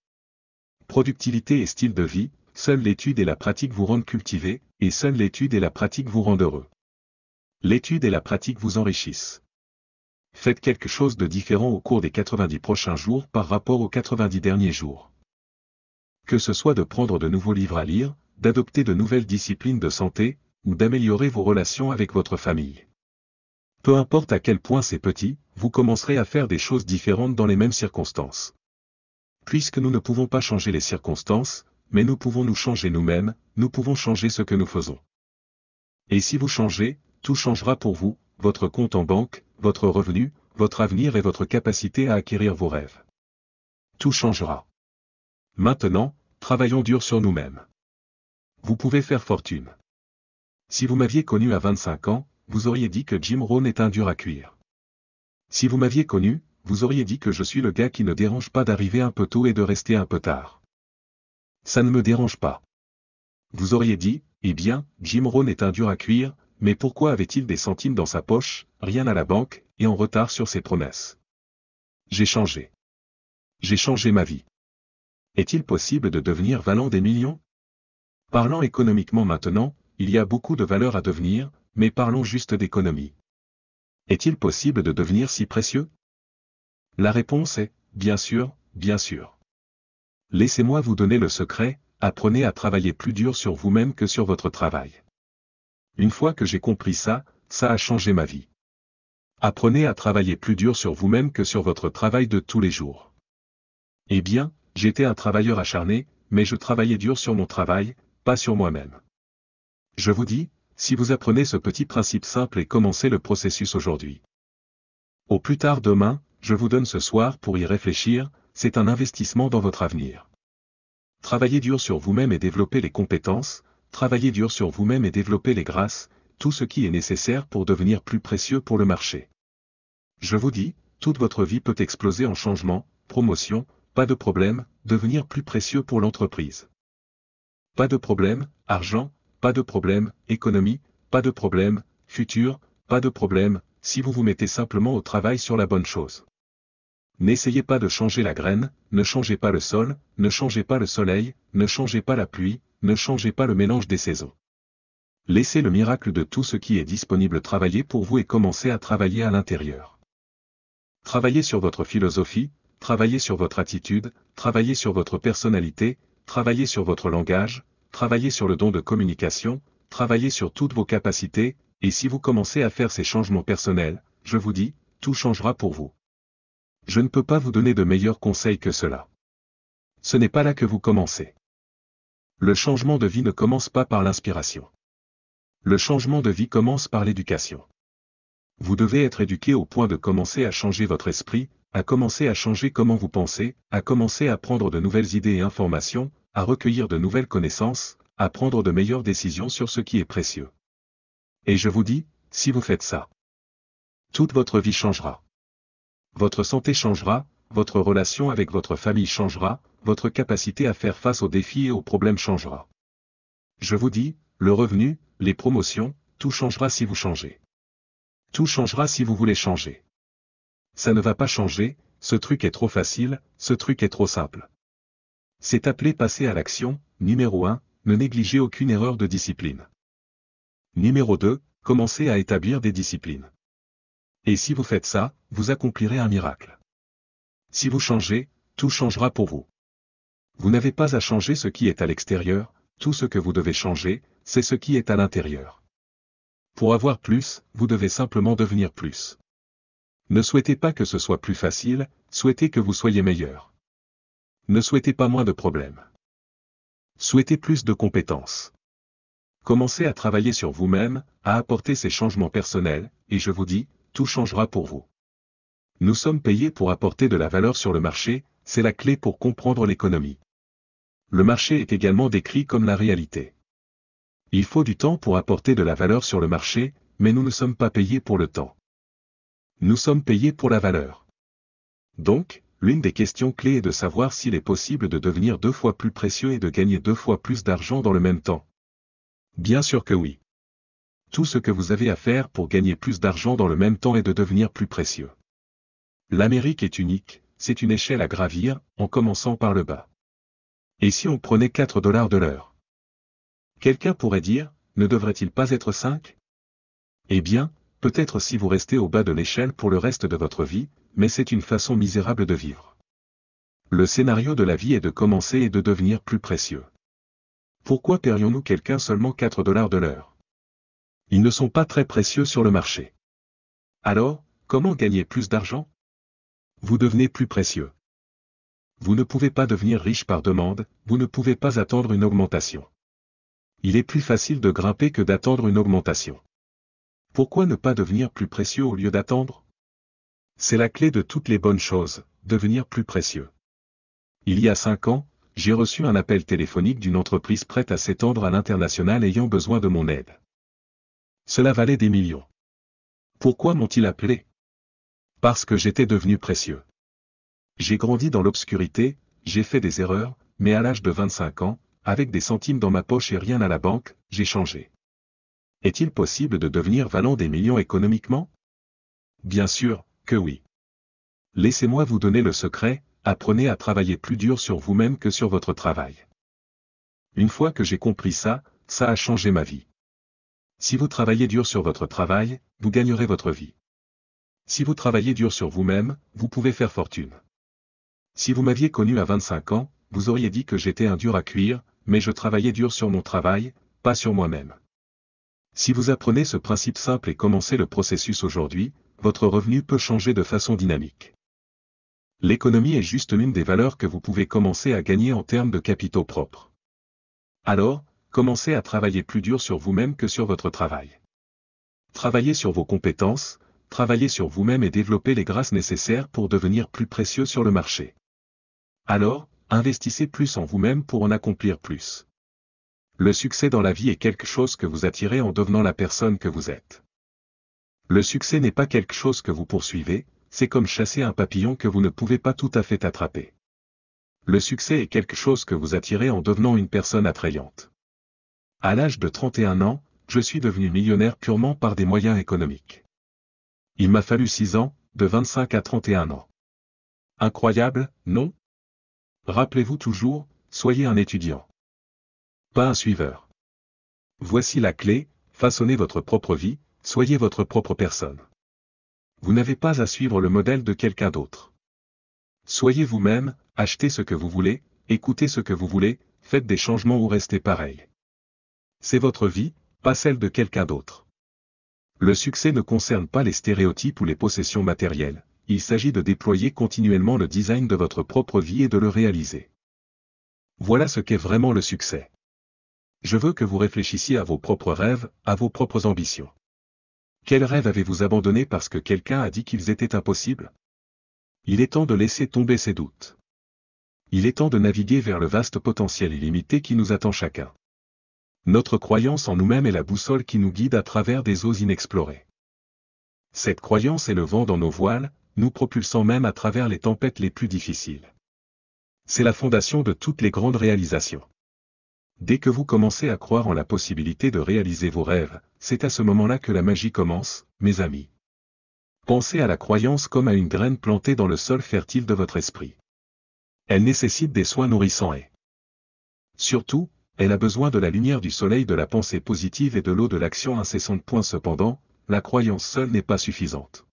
Productivité et style de vie, seule l'étude et la pratique vous rendent cultivé, et seule l'étude et la pratique vous rendent heureux. L'étude et la pratique vous enrichissent. Faites quelque chose de différent au cours des 90 prochains jours par rapport aux 90 derniers jours. Que ce soit de prendre de nouveaux livres à lire, d'adopter de nouvelles disciplines de santé, ou d'améliorer vos relations avec votre famille. Peu importe à quel point c'est petit, vous commencerez à faire des choses différentes dans les mêmes circonstances. Puisque nous ne pouvons pas changer les circonstances, mais nous pouvons nous changer nous-mêmes, nous pouvons changer ce que nous faisons. Et si vous changez, tout changera pour vous, votre compte en banque, votre revenu, votre avenir et votre capacité à acquérir vos rêves. Tout changera. Maintenant, travaillons dur sur nous-mêmes. Vous pouvez faire fortune. Si vous m'aviez connu à 25 ans, vous auriez dit que Jim Rohn est un dur à cuire. Si vous m'aviez connu, vous auriez dit que je suis le gars qui ne dérange pas d'arriver un peu tôt et de rester un peu tard. Ça ne me dérange pas. Vous auriez dit, eh bien, Jim Rohn est un dur à cuire, mais pourquoi avait-il des centimes dans sa poche, rien à la banque, et en retard sur ses promesses? J'ai changé. J'ai changé ma vie. Est-il possible de devenir valant des millions? Parlant économiquement maintenant, il y a beaucoup de valeur à devenir, mais parlons juste d'économie. Est-il possible de devenir si précieux? La réponse est, bien sûr, bien sûr. Laissez-moi vous donner le secret, apprenez à travailler plus dur sur vous-même que sur votre travail. Une fois que j'ai compris ça, ça a changé ma vie. Apprenez à travailler plus dur sur vous-même que sur votre travail de tous les jours. Eh bien, j'étais un travailleur acharné, mais je travaillais dur sur mon travail, pas sur moi-même. Je vous dis, si vous apprenez ce petit principe simple et commencez le processus aujourd'hui. Au plus tard demain, je vous donne ce soir pour y réfléchir, c'est un investissement dans votre avenir. Travaillez dur sur vous-même et développez les compétences, travaillez dur sur vous-même et développez les grâces, tout ce qui est nécessaire pour devenir plus précieux pour le marché. Je vous dis, toute votre vie peut exploser en changement, promotion, pas de problème, devenir plus précieux pour l'entreprise. Pas de problème, argent, pas de problème, économie, pas de problème, futur, pas de problème, si vous vous mettez simplement au travail sur la bonne chose. N'essayez pas de changer la graine, ne changez pas le sol, ne changez pas le soleil, ne changez pas la pluie, ne changez pas le mélange des saisons. Laissez le miracle de tout ce qui est disponible travailler pour vous et commencez à travailler à l'intérieur. Travaillez sur votre philosophie, travaillez sur votre attitude, travaillez sur votre personnalité, travaillez sur votre langage, travaillez sur le don de communication, travaillez sur toutes vos capacités, et si vous commencez à faire ces changements personnels, je vous dis, tout changera pour vous. Je ne peux pas vous donner de meilleurs conseils que cela. Ce n'est pas là que vous commencez. Le changement de vie ne commence pas par l'inspiration. Le changement de vie commence par l'éducation. Vous devez être éduqué au point de commencer à changer votre esprit, à commencer à changer comment vous pensez, à commencer à prendre de nouvelles idées et informations, à recueillir de nouvelles connaissances, à prendre de meilleures décisions sur ce qui est précieux. Et je vous dis, si vous faites ça, toute votre vie changera. Votre santé changera, votre relation avec votre famille changera, votre capacité à faire face aux défis et aux problèmes changera. Je vous dis, le revenu, les promotions, tout changera si vous changez. Tout changera si vous voulez changer. Ça ne va pas changer, ce truc est trop facile, ce truc est trop simple. C'est appelé passer à l'action. Numéro 1, ne négligez aucune erreur de discipline. Numéro 2, commencez à établir des disciplines. Et si vous faites ça, vous accomplirez un miracle. Si vous changez, tout changera pour vous. Vous n'avez pas à changer ce qui est à l'extérieur, tout ce que vous devez changer, c'est ce qui est à l'intérieur. Pour avoir plus, vous devez simplement devenir plus. Ne souhaitez pas que ce soit plus facile, souhaitez que vous soyez meilleur. Ne souhaitez pas moins de problèmes. Souhaitez plus de compétences. Commencez à travailler sur vous-même, à apporter ces changements personnels, et je vous dis, tout changera pour vous. Nous sommes payés pour apporter de la valeur sur le marché, c'est la clé pour comprendre l'économie. Le marché est également décrit comme la réalité. Il faut du temps pour apporter de la valeur sur le marché, mais nous ne sommes pas payés pour le temps. Nous sommes payés pour la valeur. Donc, l'une des questions clés est de savoir s'il est possible de devenir 2 fois plus précieux et de gagner 2 fois plus d'argent dans le même temps. Bien sûr que oui. Tout ce que vous avez à faire pour gagner plus d'argent dans le même temps est de devenir plus précieux. L'Amérique est unique, c'est une échelle à gravir, en commençant par le bas. Et si on prenait 4 $ de l'heure? Quelqu'un pourrait dire, ne devrait-il pas être 5? Eh bien, peut-être si vous restez au bas de l'échelle pour le reste de votre vie, mais c'est une façon misérable de vivre. Le scénario de la vie est de commencer et de devenir plus précieux. Pourquoi paierions-nous quelqu'un seulement 4 $ de l'heure? Ils ne sont pas très précieux sur le marché. Alors, comment gagner plus d'argent? Vous devenez plus précieux. Vous ne pouvez pas devenir riche par demande, vous ne pouvez pas attendre une augmentation. Il est plus facile de grimper que d'attendre une augmentation. Pourquoi ne pas devenir plus précieux au lieu d'attendre? C'est la clé de toutes les bonnes choses, devenir plus précieux. Il y a 5 ans, j'ai reçu un appel téléphonique d'une entreprise prête à s'étendre à l'international ayant besoin de mon aide. Cela valait des millions. Pourquoi m'ont-ils appelé? Parce que j'étais devenu précieux. J'ai grandi dans l'obscurité, j'ai fait des erreurs, mais à l'âge de 25 ans, avec des centimes dans ma poche et rien à la banque, j'ai changé. Est-il possible de devenir valant des millions économiquement? Bien sûr, que oui. Laissez-moi vous donner le secret, apprenez à travailler plus dur sur vous-même que sur votre travail. Une fois que j'ai compris ça, ça a changé ma vie. Si vous travaillez dur sur votre travail, vous gagnerez votre vie. Si vous travaillez dur sur vous-même, vous pouvez faire fortune. Si vous m'aviez connu à 25 ans, vous auriez dit que j'étais un dur à cuire, mais je travaillais dur sur mon travail, pas sur moi-même. Si vous apprenez ce principe simple et commencez le processus aujourd'hui, votre revenu peut changer de façon dynamique. L'économie est juste l'une des valeurs que vous pouvez commencer à gagner en termes de capitaux propres. Alors, commencez à travailler plus dur sur vous-même que sur votre travail. Travaillez sur vos compétences, travaillez sur vous-même et développez les grâces nécessaires pour devenir plus précieux sur le marché. Alors, investissez plus en vous-même pour en accomplir plus. Le succès dans la vie est quelque chose que vous attirez en devenant la personne que vous êtes. Le succès n'est pas quelque chose que vous poursuivez, c'est comme chasser un papillon que vous ne pouvez pas tout à fait attraper. Le succès est quelque chose que vous attirez en devenant une personne attrayante. À l'âge de 31 ans, je suis devenu millionnaire purement par des moyens économiques. Il m'a fallu 6 ans, de 25 à 31 ans. Incroyable, non? Rappelez-vous toujours, soyez un étudiant. Pas un suiveur. Voici la clé, façonnez votre propre vie, soyez votre propre personne. Vous n'avez pas à suivre le modèle de quelqu'un d'autre. Soyez vous-même, achetez ce que vous voulez, écoutez ce que vous voulez, faites des changements ou restez pareil. C'est votre vie, pas celle de quelqu'un d'autre. Le succès ne concerne pas les stéréotypes ou les possessions matérielles, il s'agit de déployer continuellement le design de votre propre vie et de le réaliser. Voilà ce qu'est vraiment le succès. Je veux que vous réfléchissiez à vos propres rêves, à vos propres ambitions. Quels rêves avez-vous abandonnés parce que quelqu'un a dit qu'ils étaient impossibles? Il est temps de laisser tomber ces doutes. Il est temps de naviguer vers le vaste potentiel illimité qui nous attend chacun. Notre croyance en nous-mêmes est la boussole qui nous guide à travers des eaux inexplorées. Cette croyance est le vent dans nos voiles, nous propulsant même à travers les tempêtes les plus difficiles. C'est la fondation de toutes les grandes réalisations. Dès que vous commencez à croire en la possibilité de réaliser vos rêves, c'est à ce moment-là que la magie commence, mes amis. Pensez à la croyance comme à une graine plantée dans le sol fertile de votre esprit. Elle nécessite des soins nourrissants et surtout, elle a besoin de la lumière du soleil de la pensée positive et de l'eau de l'action incessante. Cependant, la croyance seule n'est pas suffisante.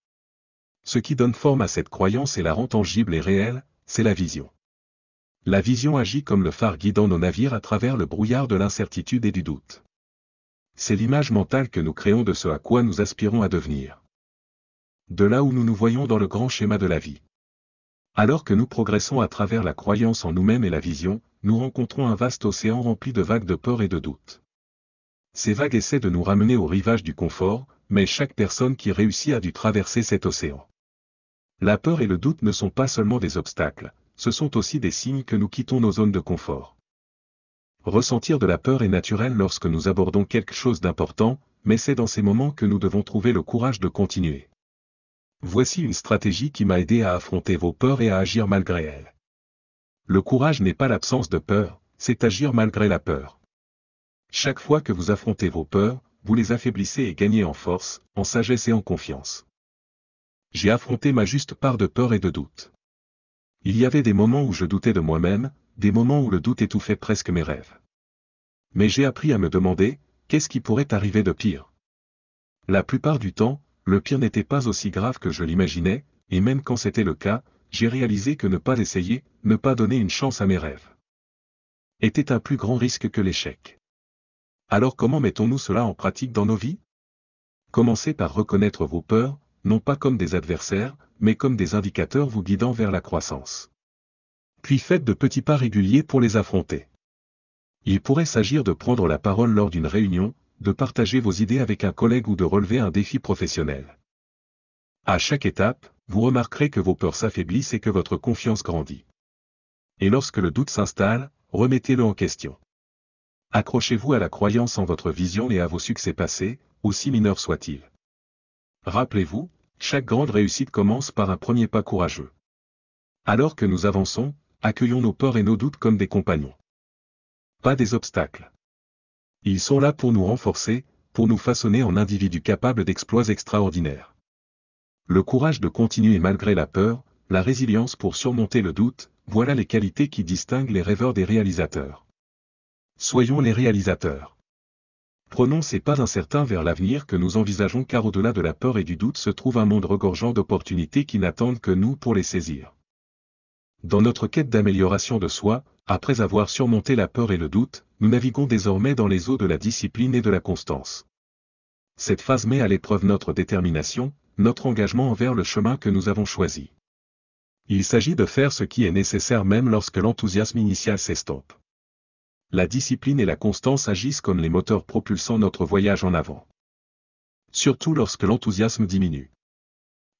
Ce qui donne forme à cette croyance et la rend tangible et réelle, c'est la vision. La vision agit comme le phare guidant nos navires à travers le brouillard de l'incertitude et du doute. C'est l'image mentale que nous créons de ce à quoi nous aspirons à devenir. De là où nous nous voyons dans le grand schéma de la vie. Alors que nous progressons à travers la croyance en nous-mêmes et la vision, nous rencontrons un vaste océan rempli de vagues de peur et de doute. Ces vagues essaient de nous ramener au rivage du confort, mais chaque personne qui réussit a dû traverser cet océan. La peur et le doute ne sont pas seulement des obstacles, ce sont aussi des signes que nous quittons nos zones de confort. Ressentir de la peur est naturel lorsque nous abordons quelque chose d'important, mais c'est dans ces moments que nous devons trouver le courage de continuer. Voici une stratégie qui m'a aidé à affronter vos peurs et à agir malgré elles. Le courage n'est pas l'absence de peur, c'est agir malgré la peur. Chaque fois que vous affrontez vos peurs, vous les affaiblissez et gagnez en force, en sagesse et en confiance. J'ai affronté ma juste part de peur et de doute. Il y avait des moments où je doutais de moi-même, des moments où le doute étouffait presque mes rêves. Mais j'ai appris à me demander, qu'est-ce qui pourrait arriver de pire? La plupart du temps, le pire n'était pas aussi grave que je l'imaginais, et même quand c'était le cas, j'ai réalisé que ne pas essayer, ne pas donner une chance à mes rêves, était un plus grand risque que l'échec. Alors comment mettons-nous cela en pratique dans nos vies? Commencez par reconnaître vos peurs, non pas comme des adversaires, mais comme des indicateurs vous guidant vers la croissance. Puis faites de petits pas réguliers pour les affronter. Il pourrait s'agir de prendre la parole lors d'une réunion, de partager vos idées avec un collègue ou de relever un défi professionnel. À chaque étape, vous remarquerez que vos peurs s'affaiblissent et que votre confiance grandit. Et lorsque le doute s'installe, remettez-le en question. Accrochez-vous à la croyance en votre vision et à vos succès passés, aussi mineurs soient-ils. Rappelez-vous, chaque grande réussite commence par un premier pas courageux. Alors que nous avançons, accueillons nos peurs et nos doutes comme des compagnons. Pas des obstacles. Ils sont là pour nous renforcer, pour nous façonner en individus capables d'exploits extraordinaires. Le courage de continuer malgré la peur, la résilience pour surmonter le doute, voilà les qualités qui distinguent les rêveurs des réalisateurs. Soyons les réalisateurs. Prenons ces pas incertains vers l'avenir que nous envisageons car au-delà de la peur et du doute se trouve un monde regorgeant d'opportunités qui n'attendent que nous pour les saisir. Dans notre quête d'amélioration de soi, après avoir surmonté la peur et le doute, nous naviguons désormais dans les eaux de la discipline et de la constance. Cette phase met à l'épreuve notre détermination, notre engagement envers le chemin que nous avons choisi. Il s'agit de faire ce qui est nécessaire même lorsque l'enthousiasme initial s'estompe. La discipline et la constance agissent comme les moteurs propulsant notre voyage en avant. Surtout lorsque l'enthousiasme diminue.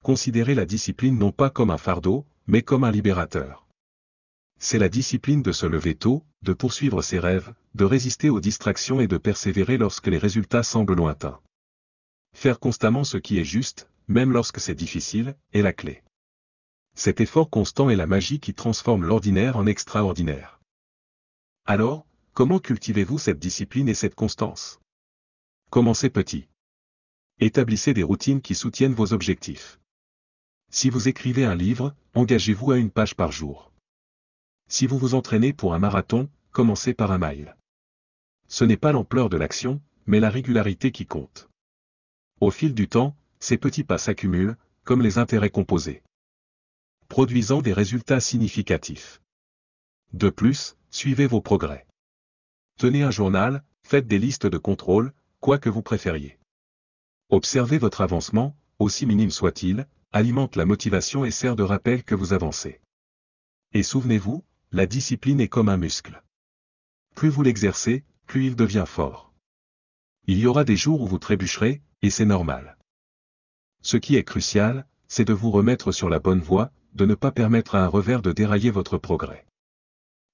Considérez la discipline non pas comme un fardeau, mais comme un libérateur. C'est la discipline de se lever tôt, de poursuivre ses rêves, de résister aux distractions et de persévérer lorsque les résultats semblent lointains. Faire constamment ce qui est juste, même lorsque c'est difficile, est la clé. Cet effort constant est la magie qui transforme l'ordinaire en extraordinaire. Alors, comment cultivez-vous cette discipline et cette constance? Commencez petit. Établissez des routines qui soutiennent vos objectifs. Si vous écrivez un livre, engagez-vous à une page par jour. Si vous vous entraînez pour un marathon, commencez par un mile. Ce n'est pas l'ampleur de l'action, mais la régularité qui compte. Au fil du temps, ces petits pas s'accumulent, comme les intérêts composés, produisant des résultats significatifs. De plus, suivez vos progrès. Tenez un journal, faites des listes de contrôle, quoi que vous préfériez. Observez votre avancement, aussi minime soit-il, alimente la motivation et sert de rappel que vous avancez. Et souvenez-vous, la discipline est comme un muscle. Plus vous l'exercez, plus il devient fort. Il y aura des jours où vous trébucherez, et c'est normal. Ce qui est crucial, c'est de vous remettre sur la bonne voie, de ne pas permettre à un revers de dérailler votre progrès.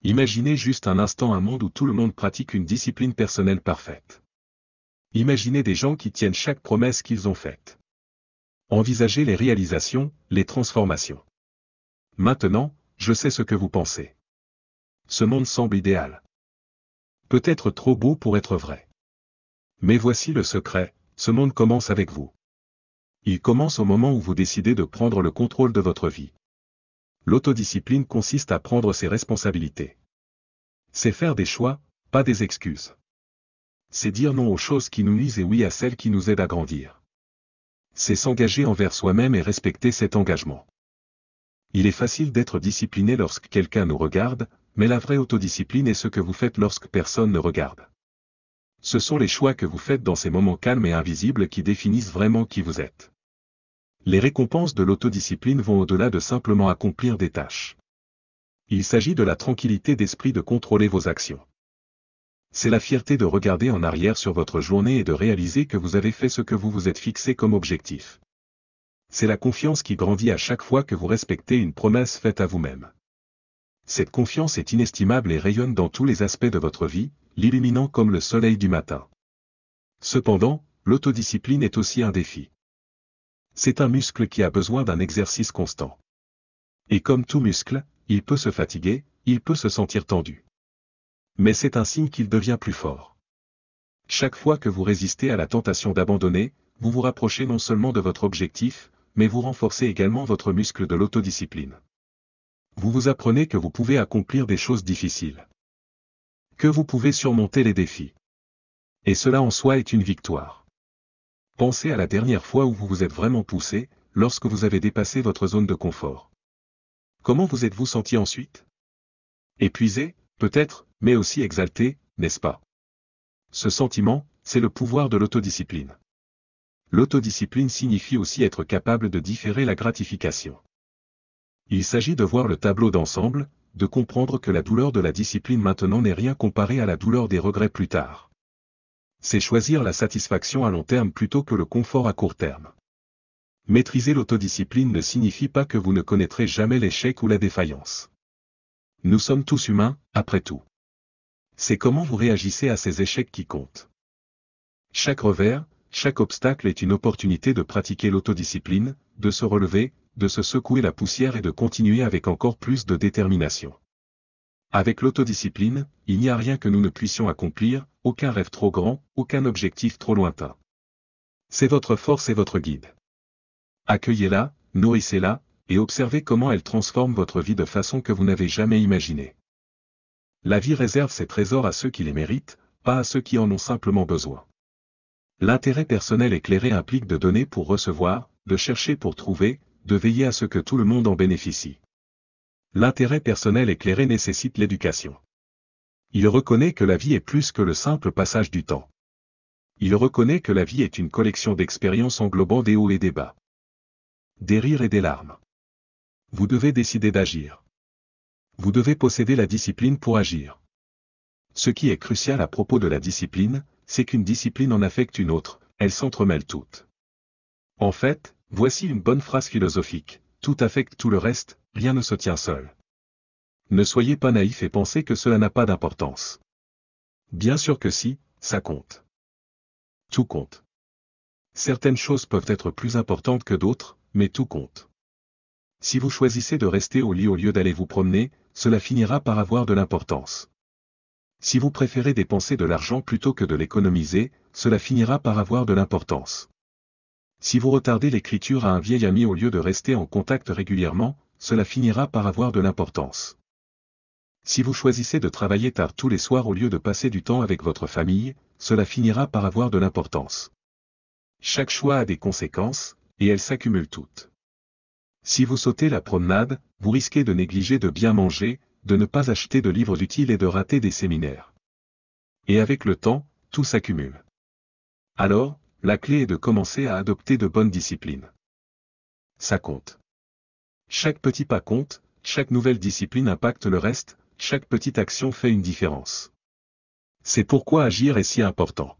Imaginez juste un instant un monde où tout le monde pratique une discipline personnelle parfaite. Imaginez des gens qui tiennent chaque promesse qu'ils ont faite. Envisagez les réalisations, les transformations. Maintenant, je sais ce que vous pensez. Ce monde semble idéal. Peut-être trop beau pour être vrai. Mais voici le secret, ce monde commence avec vous. Il commence au moment où vous décidez de prendre le contrôle de votre vie. L'autodiscipline consiste à prendre ses responsabilités. C'est faire des choix, pas des excuses. C'est dire non aux choses qui nous nuisent et oui à celles qui nous aident à grandir. C'est s'engager envers soi-même et respecter cet engagement. Il est facile d'être discipliné lorsque quelqu'un nous regarde, mais la vraie autodiscipline est ce que vous faites lorsque personne ne regarde. Ce sont les choix que vous faites dans ces moments calmes et invisibles qui définissent vraiment qui vous êtes. Les récompenses de l'autodiscipline vont au-delà de simplement accomplir des tâches. Il s'agit de la tranquillité d'esprit de contrôler vos actions. C'est la fierté de regarder en arrière sur votre journée et de réaliser que vous avez fait ce que vous vous êtes fixé comme objectif. C'est la confiance qui grandit à chaque fois que vous respectez une promesse faite à vous-même. Cette confiance est inestimable et rayonne dans tous les aspects de votre vie, l'illuminant comme le soleil du matin. Cependant, l'autodiscipline est aussi un défi. C'est un muscle qui a besoin d'un exercice constant. Et comme tout muscle, il peut se fatiguer, il peut se sentir tendu. Mais c'est un signe qu'il devient plus fort. Chaque fois que vous résistez à la tentation d'abandonner, vous vous rapprochez non seulement de votre objectif, mais vous renforcez également votre muscle de l'autodiscipline. Vous vous apprenez que vous pouvez accomplir des choses difficiles. Que vous pouvez surmonter les défis. Et cela en soi est une victoire. Pensez à la dernière fois où vous vous êtes vraiment poussé, lorsque vous avez dépassé votre zone de confort. Comment vous êtes-vous senti ensuite? Épuisé, peut-être, mais aussi exalté, n'est-ce pas? Ce sentiment, c'est le pouvoir de l'autodiscipline. L'autodiscipline signifie aussi être capable de différer la gratification. Il s'agit de voir le tableau d'ensemble, de comprendre que la douleur de la discipline maintenant n'est rien comparé à la douleur des regrets plus tard. C'est choisir la satisfaction à long terme plutôt que le confort à court terme. Maîtriser l'autodiscipline ne signifie pas que vous ne connaîtrez jamais l'échec ou la défaillance. Nous sommes tous humains, après tout. C'est comment vous réagissez à ces échecs qui comptent. Chaque revers, chaque obstacle est une opportunité de pratiquer l'autodiscipline, de se relever, de se secouer la poussière et de continuer avec encore plus de détermination. Avec l'autodiscipline, il n'y a rien que nous ne puissions accomplir, aucun rêve trop grand, aucun objectif trop lointain. C'est votre force et votre guide. Accueillez-la, nourrissez-la, et observez comment elle transforme votre vie de façon que vous n'avez jamais imaginée. La vie réserve ses trésors à ceux qui les méritent, pas à ceux qui en ont simplement besoin. L'intérêt personnel éclairé implique de donner pour recevoir, de chercher pour trouver, de veiller à ce que tout le monde en bénéficie. L'intérêt personnel éclairé nécessite l'éducation. Il reconnaît que la vie est plus que le simple passage du temps. Il reconnaît que la vie est une collection d'expériences englobant des hauts et des bas. Des rires et des larmes. Vous devez décider d'agir. Vous devez posséder la discipline pour agir. Ce qui est crucial à propos de la discipline, c'est qu'une discipline en affecte une autre, elles s'entremêlent toutes. En fait, voici une bonne phrase philosophique, tout affecte tout le reste, rien ne se tient seul. Ne soyez pas naïf et pensez que cela n'a pas d'importance. Bien sûr que si, ça compte. Tout compte. Certaines choses peuvent être plus importantes que d'autres, mais tout compte. Si vous choisissez de rester au lit au lieu d'aller vous promener, cela finira par avoir de l'importance. Si vous préférez dépenser de l'argent plutôt que de l'économiser, cela finira par avoir de l'importance. Si vous retardez l'écriture à un vieil ami au lieu de rester en contact régulièrement, cela finira par avoir de l'importance. Si vous choisissez de travailler tard tous les soirs au lieu de passer du temps avec votre famille, cela finira par avoir de l'importance. Chaque choix a des conséquences, et elles s'accumulent toutes. Si vous sautez la promenade, vous risquez de négliger de bien manger, de ne pas acheter de livres utiles et de rater des séminaires. Et avec le temps, tout s'accumule. Alors, la clé est de commencer à adopter de bonnes disciplines. Ça compte. Chaque petit pas compte, chaque nouvelle discipline impacte le reste, chaque petite action fait une différence. C'est pourquoi agir est si important.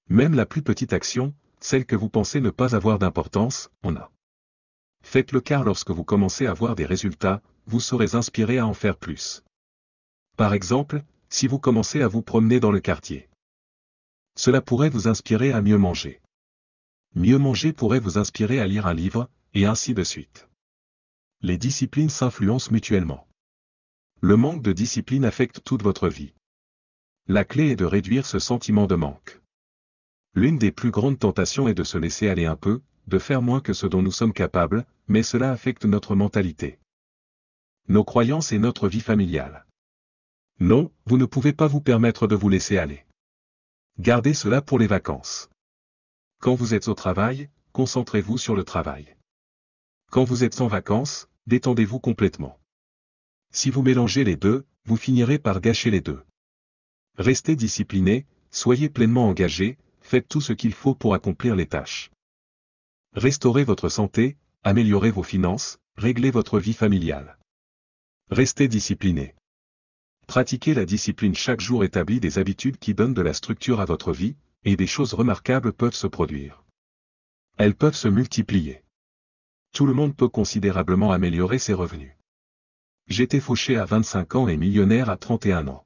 Même la plus petite action, celle que vous pensez ne pas avoir d'importance, en a. Faites-le car lorsque vous commencez à voir des résultats, vous serez inspiré à en faire plus. Par exemple, si vous commencez à vous promener dans le quartier. Cela pourrait vous inspirer à mieux manger. Mieux manger pourrait vous inspirer à lire un livre, et ainsi de suite. Les disciplines s'influencent mutuellement. Le manque de discipline affecte toute votre vie. La clé est de réduire ce sentiment de manque. L'une des plus grandes tentations est de se laisser aller un peu, de faire moins que ce dont nous sommes capables, mais cela affecte notre mentalité, nos croyances et notre vie familiale. Non, vous ne pouvez pas vous permettre de vous laisser aller. Gardez cela pour les vacances. Quand vous êtes au travail, concentrez-vous sur le travail. Quand vous êtes en vacances, détendez-vous complètement. Si vous mélangez les deux, vous finirez par gâcher les deux. Restez discipliné, soyez pleinement engagé, faites tout ce qu'il faut pour accomplir les tâches. Restaurez votre santé, améliorez vos finances, réglez votre vie familiale. Restez discipliné. Pratiquez la discipline chaque jour, établit des habitudes qui donnent de la structure à votre vie, et des choses remarquables peuvent se produire. Elles peuvent se multiplier. Tout le monde peut considérablement améliorer ses revenus. J'étais fauché à 25 ans et millionnaire à 31 ans.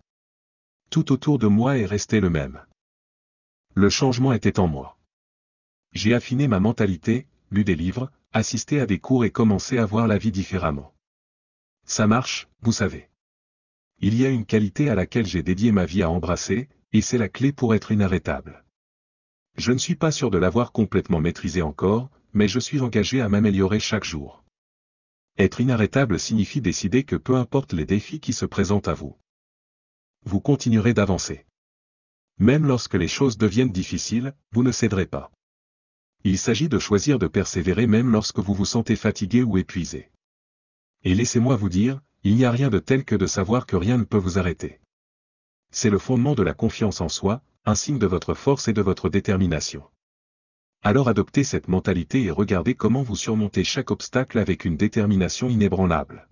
Tout autour de moi est resté le même. Le changement était en moi. J'ai affiné ma mentalité, lu des livres, assisté à des cours et commencé à voir la vie différemment. Ça marche, vous savez. Il y a une qualité à laquelle j'ai dédié ma vie à embrasser, et c'est la clé pour être inarrêtable. Je ne suis pas sûr de l'avoir complètement maîtrisé encore, mais je suis engagé à m'améliorer chaque jour. Être inarrêtable signifie décider que peu importe les défis qui se présentent à vous, vous continuerez d'avancer. Même lorsque les choses deviennent difficiles, vous ne céderez pas. Il s'agit de choisir de persévérer même lorsque vous vous sentez fatigué ou épuisé. Et laissez-moi vous dire, il n'y a rien de tel que de savoir que rien ne peut vous arrêter. C'est le fondement de la confiance en soi, un signe de votre force et de votre détermination. Alors adoptez cette mentalité et regardez comment vous surmontez chaque obstacle avec une détermination inébranlable.